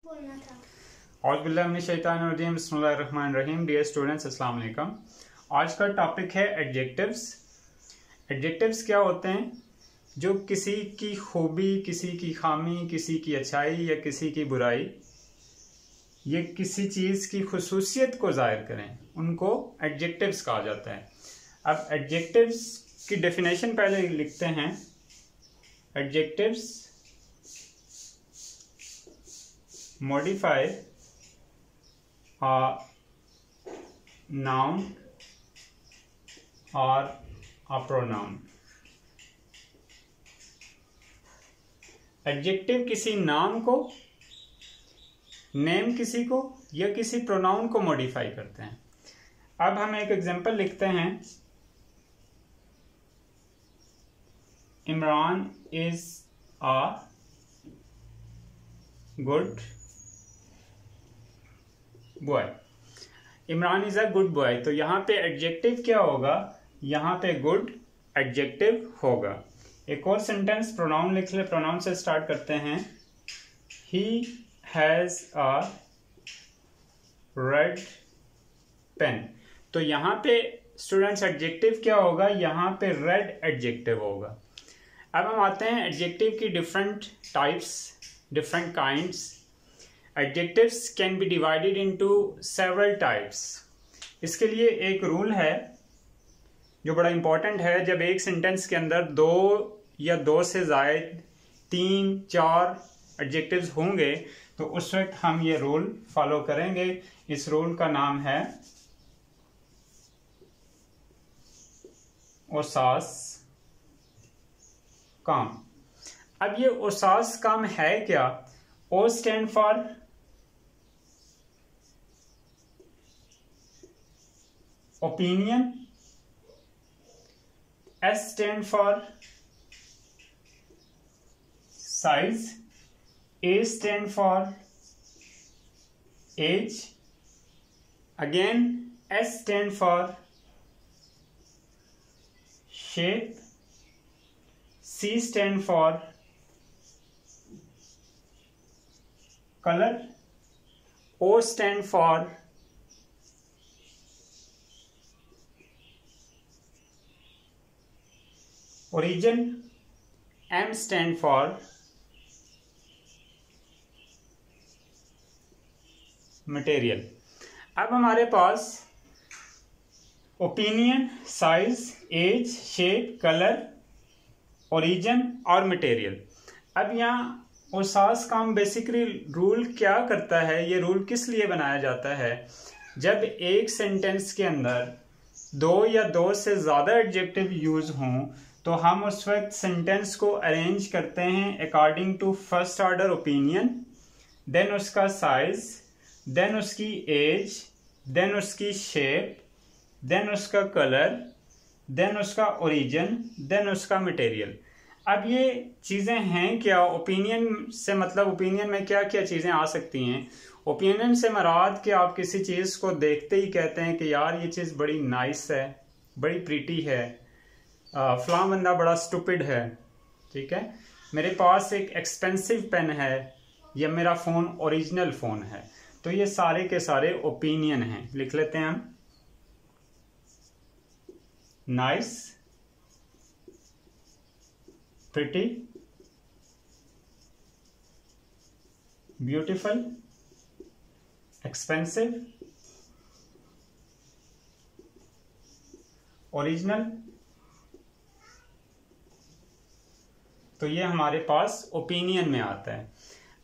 बोलना था। बिस्मिल्लाहिर्रहमानिर्रहीम। डियर स्टूडेंट्स, अस्सलाम वालेकुम। आज का टॉपिक है एडजेक्टिव्स। एडजेक्टिव्स क्या होते हैं? जो किसी की खूबी, किसी की खामी, किसी की अच्छाई या किसी की बुराई, ये किसी चीज़ की खुसूसियत को ज़ाहिर करें, उनको एडजेक्टिव्स कहा जाता है। अब एडजेक्टिव्स की डेफिनेशन पहले लिखते हैं। Adjectives modify a noun or a pronoun। Adjective किसी नाम को, नेम किसी को या किसी प्रोनाउन को मॉडिफाई करते हैं। अब हम एक एग्जांपल लिखते हैं। Imran is a good boy. Imran is a good boy, तो यहां पे एडजेक्टिव क्या होगा? यहां पे गुड एडजेक्टिव होगा। एक और सेंटेंस प्रोनाउन लिख ले। प्रोनाउन से स्टार्ट करते हैं। He has a red pen, तो यहां पे स्टूडेंट्स एडजेक्टिव क्या होगा? यहां पे रेड एडजेक्टिव होगा। अब हम आते हैं एडजेक्टिव की different types, different kinds. Adjectives can be divided into several types। इसके लिए एक रूल है जो बड़ा इंपॉर्टेंट है। जब एक सेंटेंस के अंदर दो या दो से ज़ायद, तीन, चार एडजेक्टिव्स होंगे तो उस वक्त हम ये रूल फॉलो करेंगे। इस रूल का नाम है ओसास काम। अब ये ओसास काम है क्या? O stand for opinion, S stand for size, A stand for age, again S stand for shape, C stand for color, O stand for origin, M stand for material. अब हमारे पास opinion, size, age, shape, colour, origin और material. अब यहाँ ओसास काम basically rule क्या करता है? ये रूल किस लिए बनाया जाता है? जब एक सेंटेंस के अंदर दो या दो से ज़्यादा एडजेक्टिव यूज हों तो हम उस वक्त सेंटेंस को अरेंज करते हैं according to first order opinion, then उसका साइज, देन उसकी एज, देन उसकी शेप, देन उसका कलर, देन उसका ओरिजिन, देन उसका मटेरियल। अब ये चीज़ें हैं क्या? ओपिनियन से मतलब ओपिनियन में क्या क्या चीज़ें आ सकती हैं? ओपिनियन से मराद कि आप किसी चीज़ को देखते ही कहते हैं कि यार ये चीज़ बड़ी नाइस है, बड़ी प्रीटी है, फलां बंदा बड़ा स्टूपिड है, ठीक है, मेरे पास एक एक्सपेंसिव पेन है, या मेरा फ़ोन ओरिजिनल फ़ोन है। तो ये सारे के सारे ओपिनियन हैं। लिख लेते हैं हम। Nice, pretty, beautiful, expensive, original. तो ये हमारे पास ओपिनियन में आता है।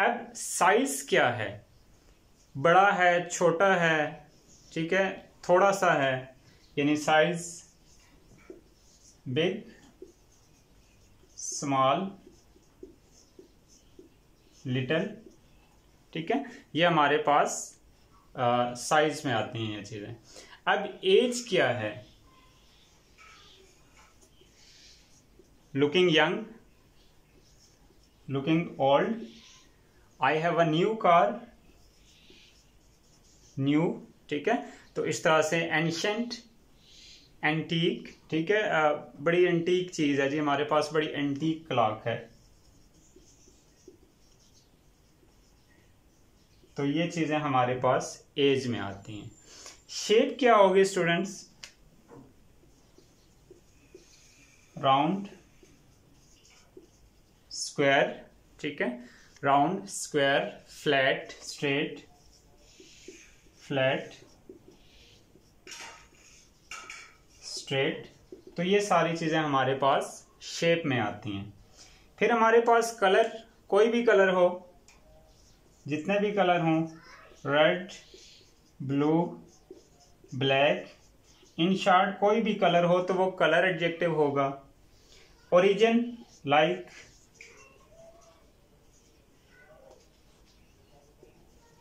अब साइज क्या है? बड़ा है, छोटा है, ठीक है, थोड़ा सा है, यानी साइज बिग, स्मॉल, लिटिल, ठीक है, ये हमारे पास साइज में आती हैं ये चीजें। अब एज क्या है? Looking young, looking old, I have a new car, new, ठीक है। तो इस तरह से एंशिएंट, एंटीक, ठीक है, बड़ी एंटीक चीज है जी, हमारे पास बड़ी एंटीक क्लॉक है। तो ये चीजें हमारे पास एज में आती हैं। शेप क्या होगी स्टूडेंट्स? राउंड, स्क्वायर, ठीक है, round, square, flat, straight, flat, straight, तो ये सारी चीजें हमारे पास शेप में आती हैं। फिर हमारे पास कलर, कोई भी कलर हो, जितने भी कलर हों, red, blue, black, in short कोई भी कलर हो तो वो कलर एडजेक्टिव होगा। Origin, like,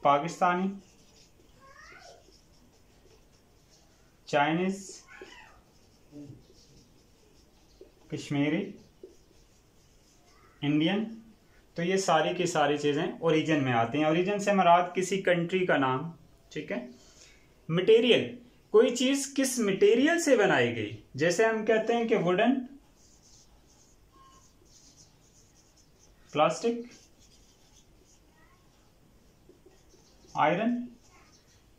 Pakistani, Chinese, Kashmiri, Indian, तो ये सारी की सारी चीजें ओरिजिन में आती हैं। ओरिजिन से मुराद किसी कंट्री का नाम, ठीक है। मटेरियल, कोई चीज किस मटेरियल से बनाई गई, जैसे हम कहते हैं कि वुडन, प्लास्टिक, आयरन,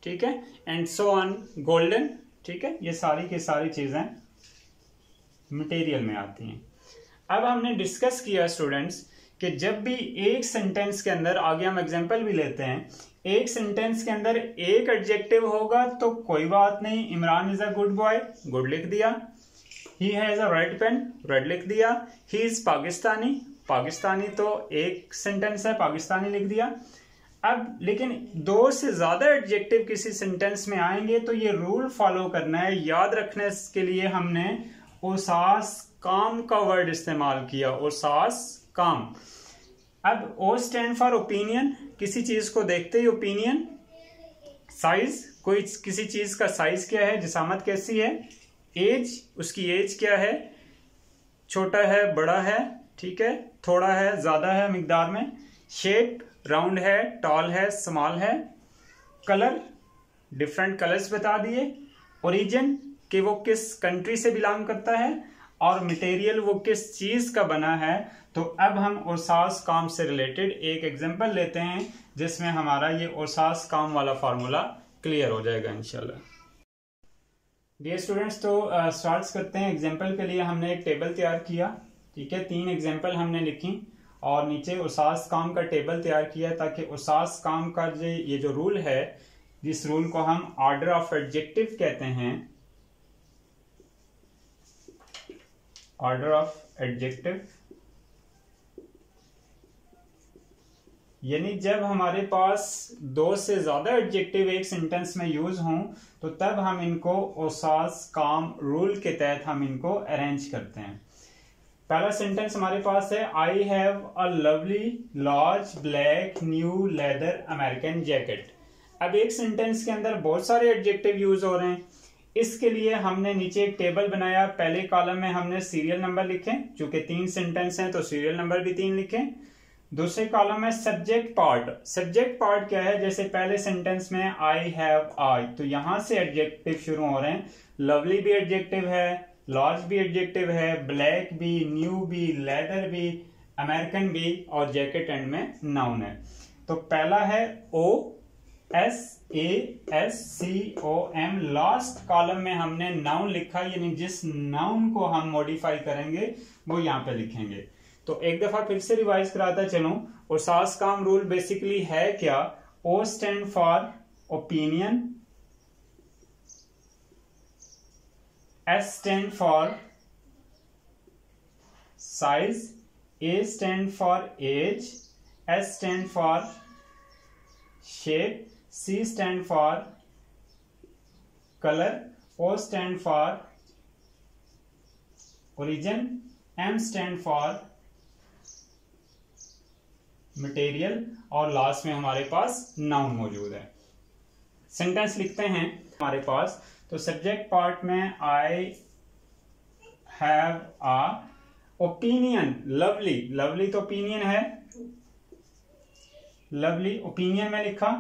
ठीक है, एंड सो ऑन, गोल्डन, ठीक है, ये सारी की सारी चीजें मटेरियल में आती हैं। अब हमने डिस्कस किया स्टूडेंट्स कि जब भी एक सेंटेंस के अंदर, आगे हम एग्जांपल भी लेते हैं, एक सेंटेंस के अंदर एक एडजेक्टिव होगा तो कोई बात नहीं, Imran is a good boy, good लिख दिया। He has a red pen, red लिख दिया। ही इज पाकिस्तानी, पाकिस्तानी तो एक सेंटेंस है, पाकिस्तानी लिख दिया। अब लेकिन दो से ज्यादा एडजेक्टिव किसी सेंटेंस में आएंगे तो ये रूल फॉलो करना है। याद रखने के लिए हमने ओसास काम का वर्ड इस्तेमाल किया, ओसास काम। अब ओ स्टैंड फॉर ओपिनियन, किसी चीज को देखते ही ओपिनियन। साइज, कोई किसी चीज का साइज क्या है, जिसामत कैसी है। एज, उसकी एज क्या है, छोटा है, बड़ा है, ठीक है, थोड़ा है, ज्यादा है मिकदार में। शेप, राउंड है, टॉल है, स्मॉल है। कलर, डिफरेंट कलर्स बता दिए। ओरिजिन, कि वो किस कंट्री से बिलोंग करता है, और मटेरियल वो किस चीज का बना है। तो अब हम ओसास काम से रिलेटेड एक एग्जांपल लेते हैं जिसमें हमारा ये ओसास काम वाला फार्मूला क्लियर हो जाएगा इंशाल्लाह। डियर स्टूडेंट्स, तो स्टार्ट करते हैं। एग्जांपल के लिए हमने एक टेबल तैयार किया, ठीक है, 3 एग्जांपल हमने लिखी और नीचे ओसास काम का टेबल तैयार किया ताकि ओसास काम का ये जो रूल है, जिस रूल को हम ऑर्डर ऑफ एडजेक्टिव कहते हैं, ऑर्डर ऑफ एडजेक्टिव, यानी जब हमारे पास 2 से ज्यादा एडजेक्टिव एक सेंटेंस में यूज हों तो तब हम इनको ओसास काम रूल के तहत हम इनको अरेंज करते हैं। पहला सेंटेंस हमारे पास है, आई have a lovely large black new leather American jacket. अब एक सेंटेंस के अंदर बहुत सारे एडजेक्टिव यूज हो रहे हैं, इसके लिए हमने नीचे एक टेबल बनाया। पहले कॉलम में हमने सीरियल नंबर लिखे, चूंकि 3 सेंटेंस हैं तो सीरियल नंबर भी 3 लिखे। दूसरे कॉलम में सब्जेक्ट पार्ट, सब्जेक्ट पार्ट क्या है, जैसे पहले सेंटेंस में आई हैव आई, तो यहां से एडजेक्टिव शुरू हो रहे हैं। लवली भी एडजेक्टिव है, लार्ज भी एडजेक्टिव है, ब्लैक भी, न्यू भी, लेदर भी, अमेरिकन भी, और जैकेट एंड में नाउन है। तो पहला है O S A S C O M, last column में हमने नाउन लिखा, यानी जिस नाउन को हम मॉडिफाई करेंगे वो यहां पे लिखेंगे। तो एक दफा फिर से रिवाइज कराता चलूं। ओसास काम रूल बेसिकली है क्या, O stand for opinion, S stand for size, A stand for age, S stand for shape, C stand for color, O stand for origin, M stand for material, और last में हमारे पास noun मौजूद है। Sentence लिखते हैं हमारे पास, तो subject part में आई have a opinion, lovely, lovely तो ओपिनियन है, लवली ओपिनियन में लिखा।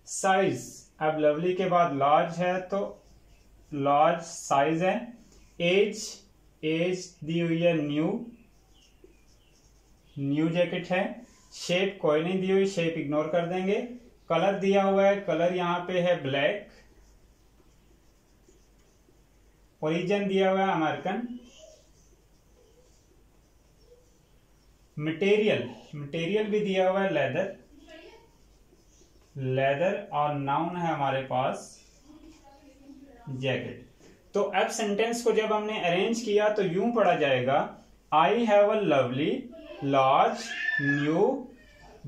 साइज, अब लवली के बाद लार्ज है तो लार्ज साइज है। एज, एज दी हुई है न्यू, न्यू जैकेट है। शेप कोई नहीं दी हुई, शेप इग्नोर कर देंगे। कलर दिया हुआ है, कलर यहाँ पे है ब्लैक, ओरिजिन दिया हुआ है अमेरिकन, मटेरियल भी दिया हुआ है लेदर, और नाउन है हमारे पास जैकेट। तो अब सेंटेंस को जब हमने अरेंज किया तो यूं पढ़ा जाएगा, I have a lovely large new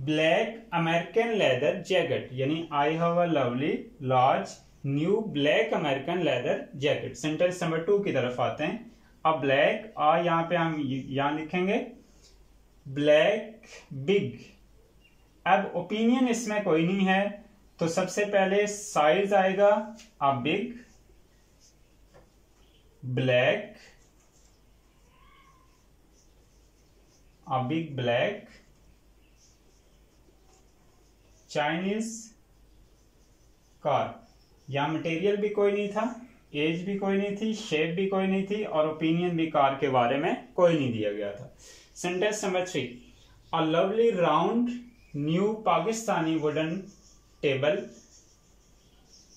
black American leather jacket, यानी I have a lovely large new black American leather jacket. Sentence number 2 की तरफ आते हैं। अब ब्लैक यहाँ पे हम यहां लिखेंगे ब्लैक बिग। अब ओपिनियन इसमें कोई नहीं है, तो सबसे पहले साइज आएगा a big black, a big black Chinese car. यहां मटेरियल भी कोई नहीं था, एज भी कोई नहीं थी, शेप भी कोई नहीं थी, और ओपिनियन भी कार के बारे में कोई नहीं दिया गया था। Sentence number 3, a lovely round new Pakistani wooden table.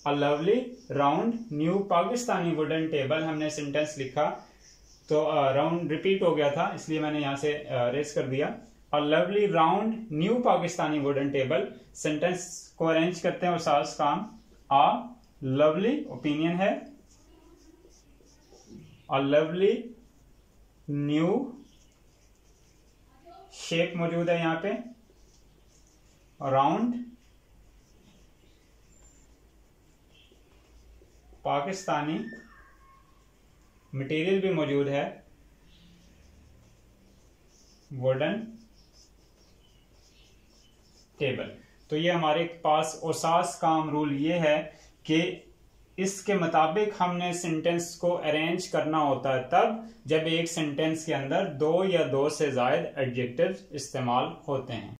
A lovely round new Pakistani wooden table हमने सेंटेंस लिखा, तो राउंड रिपीट हो गया था इसलिए मैंने यहां से रेस कर दिया। A lovely round new Pakistani wooden table. Sentence को अरेंज करते हैं और साथ काम। अ लवली ओपिनियन है, अ लवली न्यू शेप मौजूद है यहां पे, राउंड पाकिस्तानी मटेरियल भी मौजूद है, वुडन टेबल। तो ये हमारे पास ओसास काम रूल ये है कि इसके मुताबिक हमने सेंटेंस को अरेंज करना होता है तब जब एक सेंटेंस के अंदर 2 या 2 से ज्यादा एडजेक्टिव इस्तेमाल होते हैं।